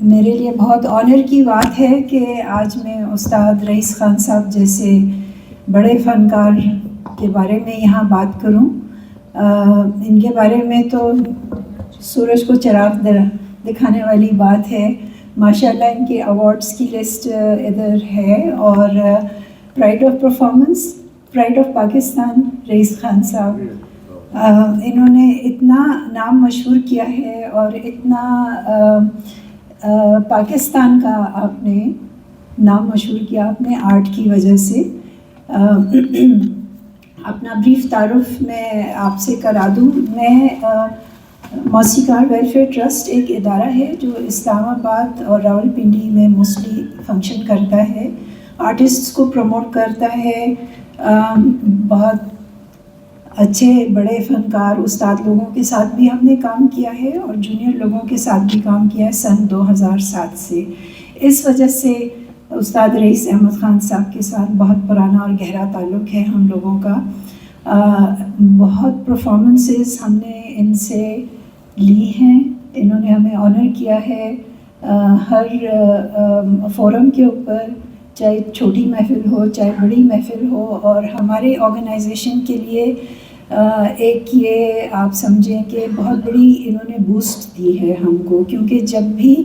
میرے لیے بہت آنر کی بات ہے کہ آج میں استاد رئیس خان صاحب جیسے بڑے فنکار کے بارے میں یہاں بات کروں. ان کے بارے میں تو سورج کو چراغ دکھانے والی بات ہے. ماشاءاللہ ان کے ایوارڈز کی لسٹ ادھر ہے. اور pride of performance, pride of Pakistan Rais Khan صاحب، انہوں نے اتنا نام مشہور کیا ہے اور اتنا پاکستان کا آپ نے نام مشہور کیا اپنے آرٹ کی وجہ سے. اپنا بریف تعارف میں آپ سے کرا دوں. میں موسیقار ویلفیئر ٹرسٹ ایک ادارہ ہے جو اسلام آباد اور راولپنڈی میں موسٹلی فنکشن کرتا ہے، آرٹسٹس کو پروموٹ کرتا ہے. بہت اچھے بڑے فنکار استاد لوگوں کے ساتھ بھی ہم نے کام کیا ہے اور جونیئر لوگوں کے ساتھ بھی کام کیا ہے سن 2007 سے. اس وجہ سے استاد رئیس احمد خان صاحب کے ساتھ بہت پرانا اور گہرا تعلق ہے ہم لوگوں کا. بہت پرفارمنسز ہم نے ان سے لی ہیں. انہوں نے ہمیں آنر کیا ہے ہر فورم کے اوپر، چاہے چھوٹی محفل ہو چاہے بڑی محفل ہو. اور ہمارے آرگنائزیشن کے لیے ایک یہ آپ سمجھیں کہ بہت بڑی انہوں نے بوسٹ دی ہے ہم کو، کیونکہ جب بھی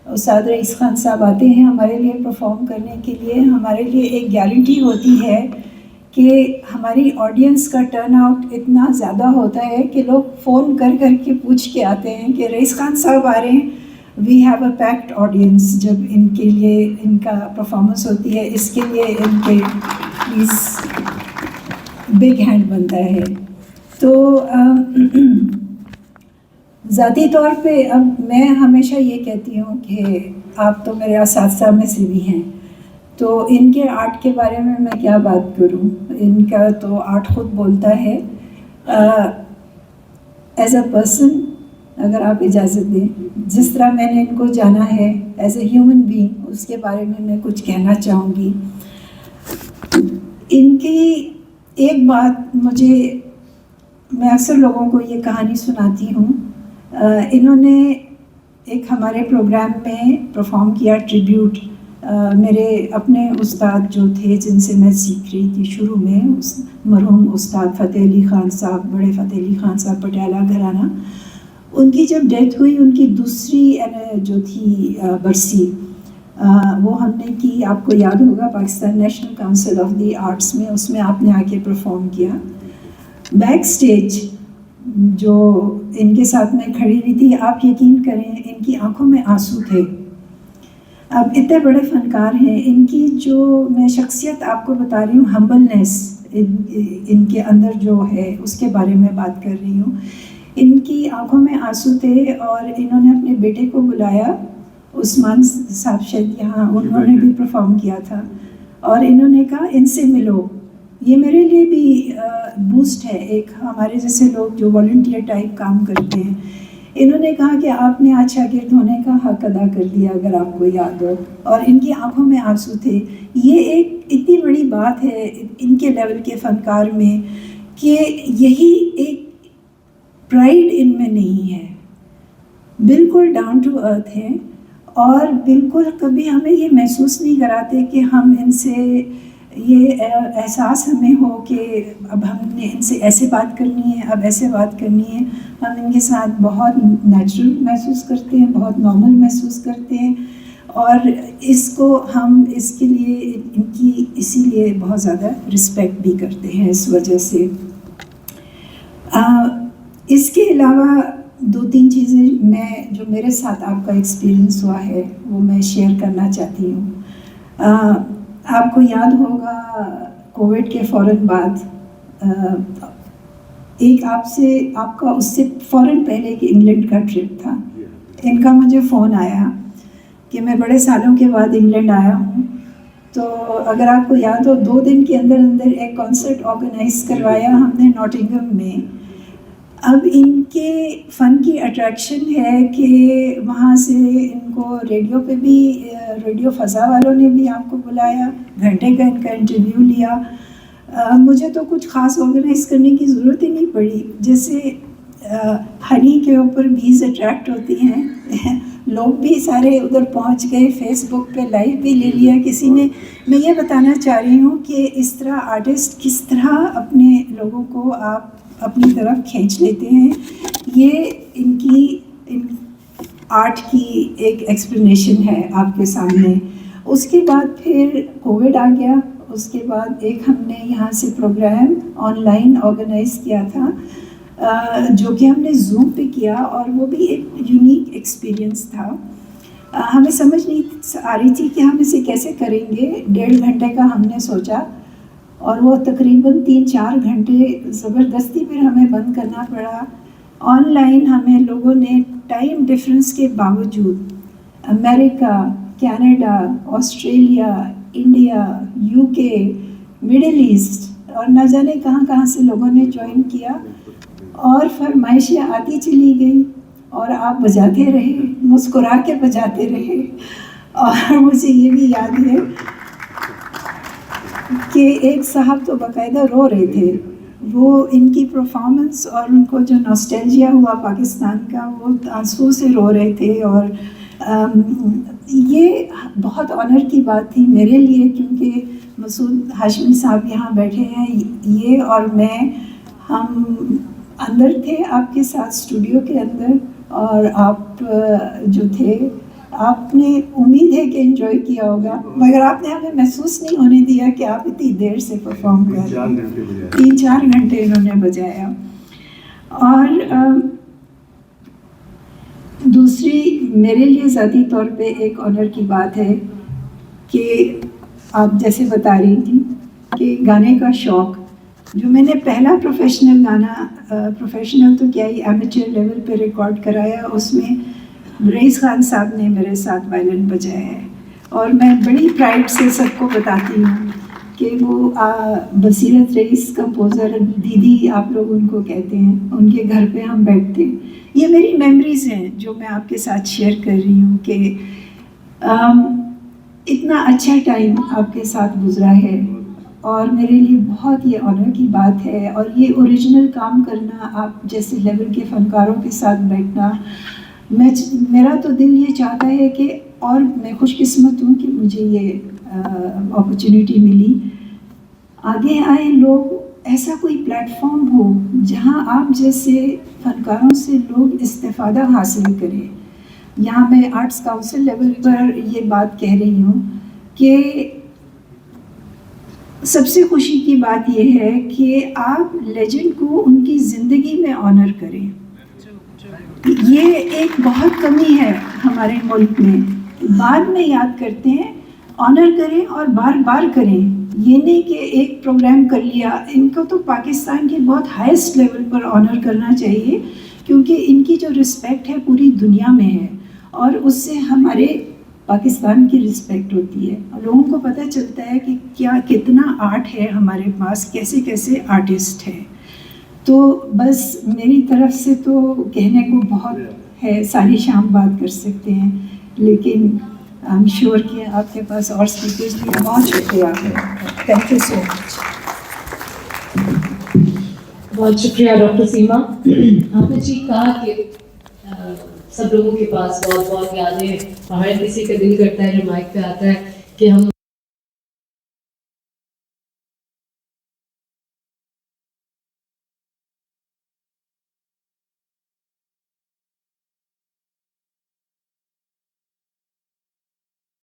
استاد رئیس خان صاحب آتے ہیں ہمارے لیے پرفارم کرنے کے لیے، ہمارے لیے ایک گارنٹی ہوتی ہے کہ ہماری آڈینس کا ٹرن آؤٹ اتنا زیادہ ہوتا ہے کہ لوگ فون کر کر کے پوچھ کے آتے ہیں کہ رئیس خان صاحب آ رہے ہیں. We have a packed audience جب ان کے لیے ان کا پرفارمنس ہوتی ہے. اس کے لیے ان کے پلیز بگ ہینڈ بنتا ہے. تو ذاتی طور پہ اب میں ہمیشہ یہ کہتی ہوں کہ آپ تو میرے اساتذہ میں سے بھی ہیں، تو ان کے آرٹ کے بارے میں کیا بات کروں. ان کا تو آرٹ خود بولتا ہے. ایز اے پرسن اگر آپ اجازت دیں، جس طرح میں نے ان کو جانا ہے ایز اے ہیومن بینگ، اس کے بارے میں کچھ کہنا چاہوں گی. ان کی ایک بات میں اکثر لوگوں کو یہ کہانی سناتی ہوں. انہوں نے ایک ہمارے پروگرام میں پرفارم کیا ٹریبیوٹ. میرے اپنے استاد جو تھے جن سے میں سیکھ رہی تھی شروع میں، مرحوم استاد فتح علی خان صاحب، بڑے فتح علی خان صاحب پٹیالہ گھرانہ، ان کی جب ڈیتھ ہوئی ان کی دوسری جو تھی برسی، وہ ہم نے کی. آپ کو یاد ہوگا Pakistan national council of the arts میں، اس میں آپ نے آ کے پرفارم کیا. بیک سٹیج جو ان کے ساتھ میں کھڑی ہوئی تھی، آپ یقین کریں ان کی آنکھوں میں آنسو تھے. اب اتنے بڑے فنکار ہیں، ان کی جو میں شخصیت آپ کو بتا رہی ہوں، ہمبلنیس ان کے اندر جو ہے اس کے بارے میں بات کر رہی ہوں. ان کی آنکھوں میں آنسو تھے اور انہوں نے اپنے بیٹے کو بلایا، عثمان صاحب شاید یہاں انہوں نے بھی پرفارم کیا تھا، اور انہوں نے کہا ان سے ملو. یہ میرے لیے بھی بوسٹ ہے، ایک ہمارے جیسے لوگ جو والنٹیئر ٹائپ کام کرتے ہیں. انہوں نے کہا کہ آپ نے آج شاگرد ہونے کا حق ادا کر دیا اگر آپ کو یاد ہو، اور ان کی آنکھوں میں آنسو تھے. یہ ایک اتنی بڑی بات ہے ان کے لیول کے فنکار میں کہ یہی ایک پرائڈ ان میں نہیں ہے، بالکل ڈاؤن ٹو ارتھ ہے، اور بالکل کبھی ہمیں یہ محسوس نہیں کراتے کہ ہم ان سے یہ احساس ہمیں ہو کہ اب ہم نے ان سے ایسے بات کرنی ہے، اب ایسے بات کرنی ہے. ہم ان کے ساتھ بہت نیچرل محسوس کرتے ہیں، بہت نارمل محسوس کرتے ہیں، اور اس کو ہم اس کے لیے ان کی اسی لیے بہت زیادہ رسپیکٹ بھی کرتے ہیں اس وجہ سے. اس کے علاوہ 2-3 چیزیں جو میرے ساتھ آپ کا ایکسپیرئنس ہوا ہے وہ میں شیئر کرنا چاہتی ہوں. آپ کو یاد ہوگا کووڈ کے فوراً بعد ایک آپ کا اس سے فوراً پہلے کہ انگلینڈ کا ٹرپ تھا. ان کا مجھے فون آیا کہ میں بڑے سالوں کے بعد انگلینڈ آیا ہوں، تو اگر آپ کو یاد ہو 2 دن کے اندر ایک کنسرٹ آرگنائز کروایا ہم نے ناٹنگھم میں. اب ان کے فن کی اٹریکشن ہے کہ وہاں سے ان کو ریڈیو پہ بھی، ریڈیو فضا والوں نے بھی آپ کو بلایا، گھنٹے کا ان کا انٹرویو لیا. مجھے تو کچھ خاص آرگنائز کرنے کی ضرورت ہی نہیں پڑی. جیسے ہنی کے اوپر بیز اٹریکٹ ہوتی ہیں، لوگ بھی سارے ادھر پہنچ گئے, فیس بک پہ لائیو بھی لے لیا کسی نے. میں یہ بتانا چاہ رہی ہوں کہ اس طرح آرٹسٹ کس طرح اپنے لوگوں کو آپ اپنی طرف کھینچ لیتے ہیں. یہ ان آرٹ کی ایک ایکسپلینیشن ہے آپ کے سامنے. اس کے بعد پھر کووڈ آ گیا. اس کے بعد ایک ہم نے یہاں سے پروگرام آن لائن آرگنائز کیا تھا, جو کہ ہم نے زوم پہ کیا, اور وہ بھی ایک یونیک ایکسپیرئنس تھا. ہمیں سمجھ نہیں آ رہی تھی کہ ہم اسے کیسے کریں گے. 1.5 گھنٹے کا ہم نے سوچا, اور وہ تقریباً 3-4 گھنٹے زبردستی پھر ہمیں بند کرنا پڑا. آن لائن ہمیں لوگوں نے ٹائم ڈفرینس کے باوجود امریکہ, Canada, Australia, India, UK, middle east اور نہ جانے کہاں کہاں سے لوگوں نے جوائن کیا, اور فرمائشیں آتی چلی گئی اور آپ بجاتے رہے, مسکرا کے بجاتے رہے. اور مجھے یہ بھی یاد ہے کہ ایک صاحب تو باقاعدہ رو رہے تھے. وہ ان کی پرفارمنس اور ان کو جو ناسٹیلجیا ہوا پاکستان کا, وہ آنسو سے رو رہے تھے. اور یہ بہت آنر کی بات تھی میرے لیے, کیونکہ مسعود ہاشمی صاحب یہاں بیٹھے ہیں, یہ اور میں, ہم اندر تھے آپ کے ساتھ اسٹوڈیو کے اندر, اور آپ جو تھے, آپ نے امید ہے کہ انجوائے کیا ہوگا, مگر آپ نے ہمیں محسوس نہیں ہونے دیا کہ آپ اتنی دیر سے پرفارم کر رہے ہیں. 3-4 گھنٹے انہوں نے بجایا. اور دوسری میرے لیے ذاتی طور پہ ایک آنر کی بات ہے کہ آپ جیسے بتا رہی تھی کہ گانے کا شوق, جو میں نے پہلا پروفیشنل گانا, پروفیشنل تو کیا ہی, ایمیچر لیول پہ ریکارڈ کرایا, اس میں رئیس خان صاحب نے میرے ساتھ وائلن بجایا ہے. اور میں بڑی پرائڈ سے سب کو بتاتی ہوں کہ وہ بصیرت رئیس کمپوزر دیدی آپ لوگ ان کو کہتے ہیں, ان کے گھر پہ ہم بیٹھتے ہیں. یہ میری میموریز ہیں جو میں آپ کے ساتھ شیئر کر رہی ہوں کہ اتنا اچھا ٹائم آپ کے ساتھ گزرا ہے, اور میرے لیے بہت یہ آنر کی بات ہے. اور یہ اوریجنل کام کرنا, آپ جیسے لیول کے فنکاروں کے ساتھ بیٹھنا, میرا تو دل یہ چاہتا ہے کہ, اور میں خوش قسمت ہوں کہ مجھے یہ اپرچونیٹی ملی. آگے آئے لوگ, ایسا کوئی پلیٹ فارم ہو جہاں آپ جیسے فنکاروں سے لوگ استفادہ حاصل کریں. یہاں میں آرٹس کاؤنسل لیول پر یہ بات کہہ رہی ہوں کہ سب سے خوشی کی بات یہ ہے کہ آپ لیجنڈ کو ان کی زندگی میں آنر کریں. یہ ایک بہت کمی ہے ہمارے ملک میں, بعد میں یاد کرتے ہیں. آنر کریں اور بار بار کریں, یہ نہیں کہ ایک پروگرام کر لیا. ان کو تو پاکستان کے بہت ہائیسٹ لیول پر آنر کرنا چاہیے, کیونکہ ان کی جو رسپیکٹ ہے پوری دنیا میں ہے, اور اس سے ہمارے پاکستان کی رسپیکٹ ہوتی ہے. لوگوں کو پتہ چلتا ہے کہ کتنا آرٹ ہے ہمارے پاس, کیسے کیسے آرٹسٹ ہیں. تو بس میری طرف سے تو کہنے کو بہت ہے, ساری شام بات کر سکتے ہیں, لیکن آئی ایم شیور کہ آپ کے پاس اور اسپیکرز بھی. بہت شکریہ, تھینک یو سو مچ. بہت شکریہ ڈاکٹر سیما. آپ نے ٹھیک کہا کہ سب لوگوں کے پاس بہت بہت یادیں, اور ہر کسی کا دل کرتا ہے جو مائک پہ آتا ہے کہ ہم